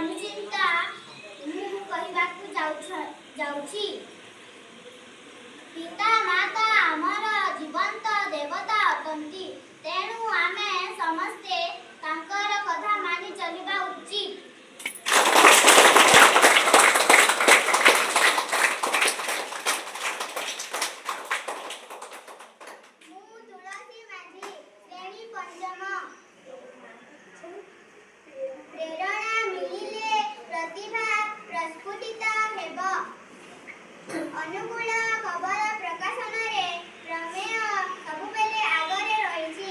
ଅନୁଚିନ୍ତା ମୁଁ କହିବାକୁ ଯାଉଛି। ପିତା ମାତା ଆମର ଜୀବନ୍ତ ଦେବତା ଅଟନ୍ତି। ତେଣୁ ଆମେ ସମସ୍ତେ ତାଙ୍କର କଥା ମାନି ଚଳିବା ଉଚିତ। ମୁଁ ତୁଳସୀ ମାଝୀ, ଶ୍ରେଣୀ ପଞ୍ଚମ। ପ୍ରେରଣା ମିଳିଲେ ପ୍ରତିଭା ପ୍ରସ୍ଫୁଟିତ ହେବ। ଅନୁକୂଳ ଖବର ପ୍ରକାଶନରେ ପ୍ରମେୟ ସବୁବେଳେ ଆଗରେ ରହିଛି।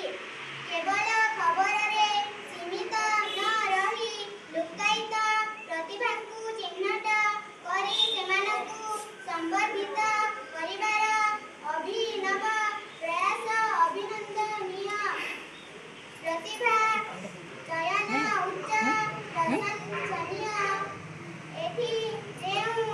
କେବଳ ଖବରରେ ସୀମିତ ନ ରହି ଲୁକ୍କାୟିତ ପ୍ରତିଭାଙ୍କୁ ଚିହ୍ନଟ କରି ସେମାନଙ୍କୁ ସମ୍ବର୍ଦ୍ଧିତ କରିବାର ଅଭିନବ ପ୍ରୟାସ ଅଭିନନ୍ଦନୀୟ। ପ୍ରତିଭା ଚୟନ ଉଚ୍ଚ ପ୍ରଶଂସନୀୟ। ଏଠି ଯେଉଁ